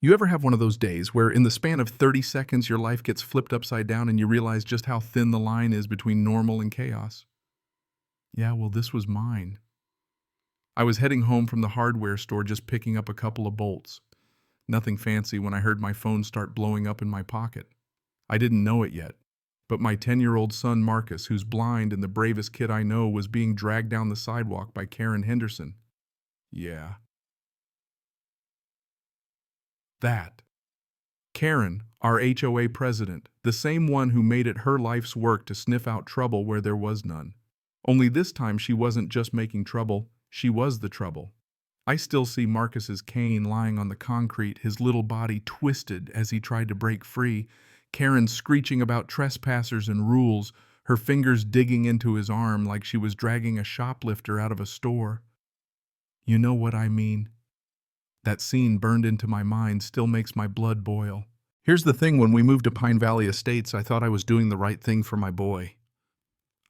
You ever have one of those days where in the span of 30 seconds your life gets flipped upside down and you realize just how thin the line is between normal and chaos? Yeah, well, this was mine. I was heading home from the hardware store just picking up a couple of bolts. Nothing fancy when I heard my phone start blowing up in my pocket. I didn't know it yet, but my 10-year-old son Marcus, who's blind and the bravest kid I know, was being dragged down the sidewalk by Karen Henderson. Yeah, that. Karen, our HOA president, the same one who made it her life's work to sniff out trouble where there was none. Only this time she wasn't just making trouble, she was the trouble. I still see Marcus's cane lying on the concrete, his little body twisted as he tried to break free, Karen screeching about trespassers and rules, her fingers digging into his arm like she was dragging a shoplifter out of a store. You know what I mean? That scene burned into my mind still makes my blood boil. Here's the thing, when we moved to Pine Valley Estates, I thought I was doing the right thing for my boy.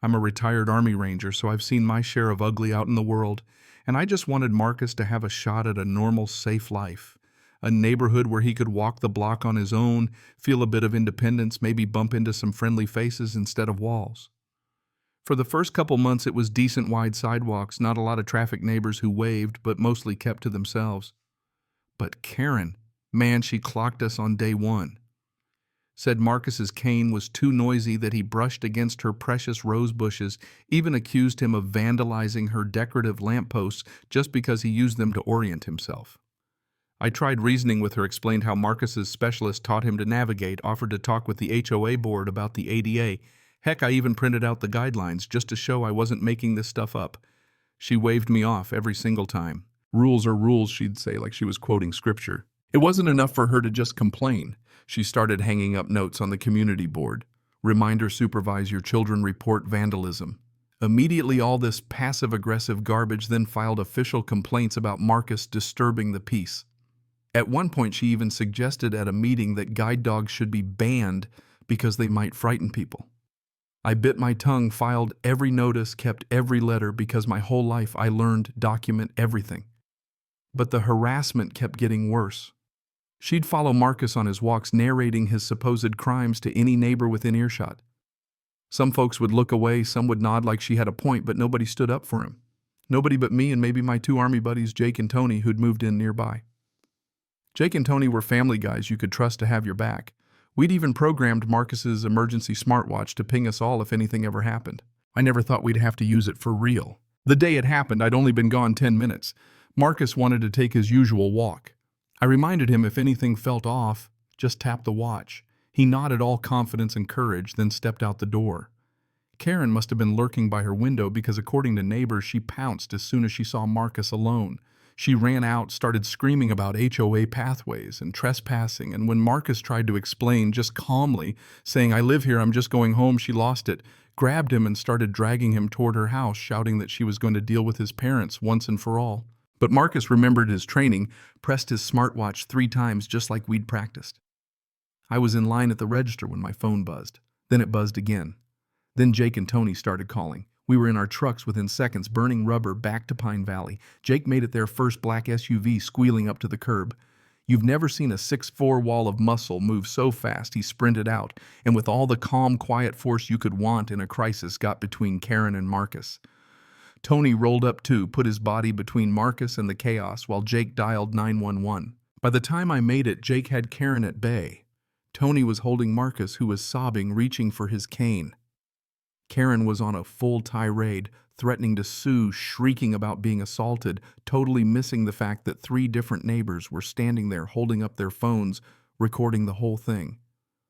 I'm a retired Army Ranger, so I've seen my share of ugly out in the world, and I just wanted Marcus to have a shot at a normal, safe life. A neighborhood where he could walk the block on his own, feel a bit of independence, maybe bump into some friendly faces instead of walls. For the first couple months, it was decent wide sidewalks, not a lot of traffic neighbors who waved, but mostly kept to themselves. But Karen, man, she clocked us on day one. Said Marcus's cane was too noisy, that he brushed against her precious rose bushes, even accused him of vandalizing her decorative lampposts just because he used them to orient himself. I tried reasoning with her, explained how Marcus's specialist taught him to navigate, offered to talk with the HOA board about the ADA. Heck, I even printed out the guidelines just to show I wasn't making this stuff up. She waved me off every single time. Rules are rules, she'd say, like she was quoting scripture. It wasn't enough for her to just complain. She started hanging up notes on the community board. Reminder, supervise your children, report vandalism. Immediately, all this passive-aggressive garbage then filed official complaints about Marcus disturbing the peace. At one point, she even suggested at a meeting that guide dogs should be banned because they might frighten people. I bit my tongue, filed every notice, kept every letter, because my whole life I learned document everything. But the harassment kept getting worse. She'd follow Marcus on his walks, narrating his supposed crimes to any neighbor within earshot. Some folks would look away, some would nod like she had a point, but nobody stood up for him. Nobody but me and maybe my two Army buddies, Jake and Tony, who'd moved in nearby. Jake and Tony were family guys you could trust to have your back. We'd even programmed Marcus's emergency smartwatch to ping us all if anything ever happened. I never thought we'd have to use it for real. The day it happened, I'd only been gone 10 minutes. Marcus wanted to take his usual walk. I reminded him if anything felt off, just tap the watch. He nodded, all confidence and courage, then stepped out the door. Karen must have been lurking by her window because, according to neighbors, she pounced as soon as she saw Marcus alone. She ran out, started screaming about HOA pathways and trespassing, and when Marcus tried to explain, just calmly, saying, "I live here, I'm just going home," she lost it, grabbed him and started dragging him toward her house, shouting that she was going to deal with his parents once and for all. But Marcus remembered his training, pressed his smartwatch 3 times just like we'd practiced. I was in line at the register when my phone buzzed. Then it buzzed again. Then Jake and Tony started calling. We were in our trucks within seconds, burning rubber, back to Pine Valley. Jake made it their first black SUV, squealing up to the curb. You've never seen a 6'4" wall of muscle move so fast. He sprinted out, and with all the calm, quiet force you could want in a crisis, got between Karen and Marcus. Tony rolled up too, put his body between Marcus and the chaos while Jake dialed 911. By the time I made it, Jake had Karen at bay. Tony was holding Marcus, who was sobbing, reaching for his cane. Karen was on a full tirade, threatening to sue, shrieking about being assaulted, totally missing the fact that 3 different neighbors were standing there holding up their phones, recording the whole thing.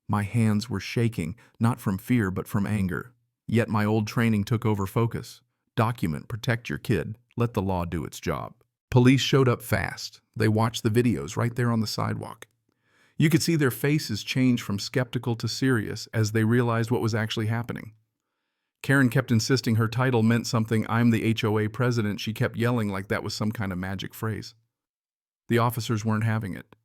My hands were shaking, not from fear but from anger. Yet my old training took over focus. Document, protect your kid, let the law do its job. Police showed up fast. They watched the videos right there on the sidewalk. You could see their faces change from skeptical to serious as they realized what was actually happening. Karen kept insisting her title meant something. "I'm the HOA president," she kept yelling like that was some kind of magic phrase. The officers weren't having it.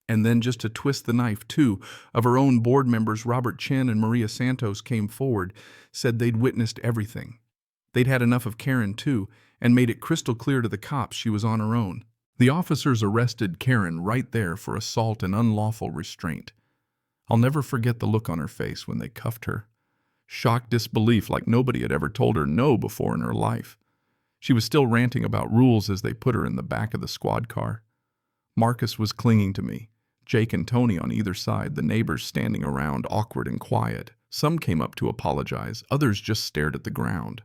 And then, just to twist the knife, 2 of her own board members, Robert Chin and Maria Santos, came forward, said they'd witnessed everything. They'd had enough of Karen too, and made it crystal clear to the cops she was on her own. The officers arrested Karen right there for assault and unlawful restraint. I'll never forget the look on her face when they cuffed her. Shocked disbelief like nobody had ever told her no before in her life. She was still ranting about rules as they put her in the back of the squad car. Marcus was clinging to me. Jake and Tony on either side, the neighbors standing around, awkward and quiet. Some came up to apologize, others just stared at the ground.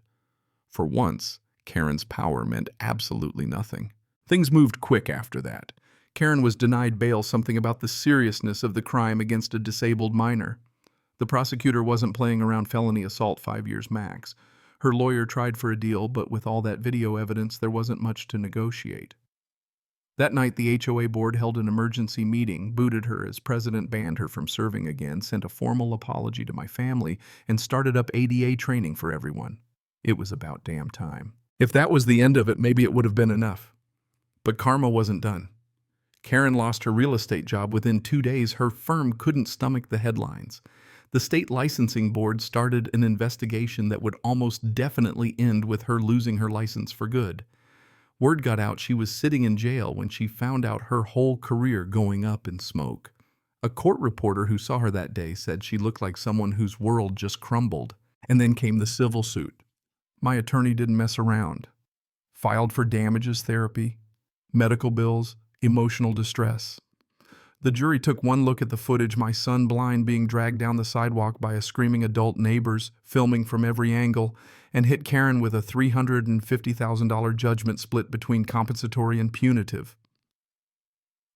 For once, Karen's power meant absolutely nothing. Things moved quick after that. Karen was denied bail, something about the seriousness of the crime against a disabled minor. The prosecutor wasn't playing around, felony assault, 5 years max. Her lawyer tried for a deal, but with all that video evidence, there wasn't much to negotiate. That night, the HOA board held an emergency meeting, booted her as president, banned her from serving again, sent a formal apology to my family, and started up ADA training for everyone. It was about damn time. If that was the end of it, maybe it would have been enough. But karma wasn't done. Karen lost her real estate job within 2 days. Her firm couldn't stomach the headlines. The state licensing board started an investigation that would almost definitely end with her losing her license for good. Word got out she was sitting in jail when she found out her whole career going up in smoke. A court reporter who saw her that day said she looked like someone whose world just crumbled. And then came the civil suit. My attorney didn't mess around. Filed for damages, therapy, medical bills, emotional distress. The jury took one look at the footage, my son blind being dragged down the sidewalk by a screaming adult neighbors, filming from every angle, and hit Karen with a $350,000 judgment split between compensatory and punitive.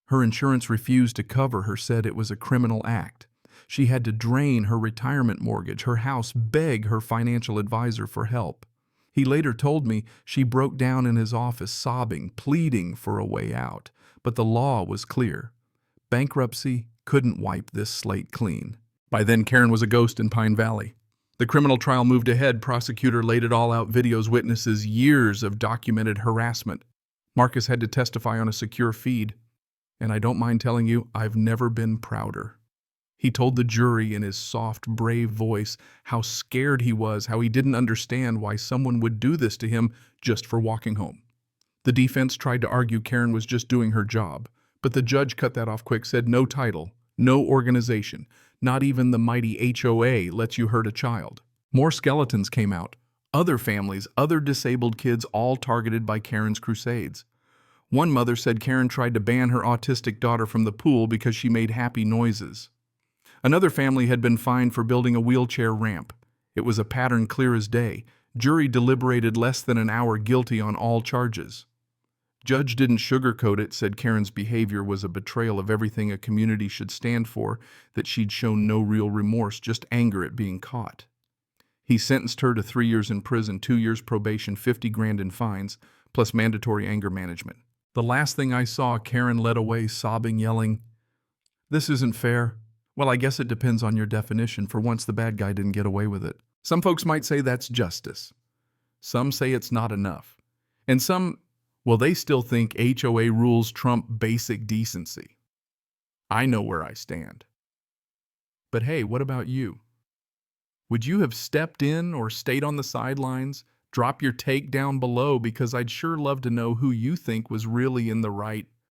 Her insurance refused to cover her, said it was a criminal act. She had to drain her retirement mortgage, her house, beg her financial advisor for help. He later told me she broke down in his office, sobbing, pleading for a way out. But the law was clear. Bankruptcy couldn't wipe this slate clean. By then, Karen was a ghost in Pine Valley. The criminal trial moved ahead. Prosecutor laid it all out, videos, witnesses, years of documented harassment. Marcus had to testify on a secure feed. And I don't mind telling you, I've never been prouder. He told the jury in his soft, brave voice how scared he was, how he didn't understand why someone would do this to him just for walking home. The defense tried to argue Karen was just doing her job, but the judge cut that off quick, said no title, no organization, not even the mighty HOA lets you hurt a child. More skeletons came out. Other families, other disabled kids, all targeted by Karen's crusades. One mother said Karen tried to ban her autistic daughter from the pool because she made happy noises. Another family had been fined for building a wheelchair ramp. It was a pattern clear as day. Jury deliberated less than an hour, guilty on all charges. Judge didn't sugarcoat it, said Karen's behavior was a betrayal of everything a community should stand for, that she'd shown no real remorse, just anger at being caught. He sentenced her to 3 years in prison, 2 years probation, $50,000 in fines, plus mandatory anger management. The last thing I saw, Karen led away, sobbing, yelling, "This isn't fair." Well, I guess it depends on your definition. For once, the bad guy didn't get away with it. Some folks might say that's justice. Some say it's not enough. And some, well, they still think HOA rules trump basic decency. I know where I stand. But hey, what about you? Would you have stepped in or stayed on the sidelines? Drop your take down below, because I'd sure love to know who you think was really in the right.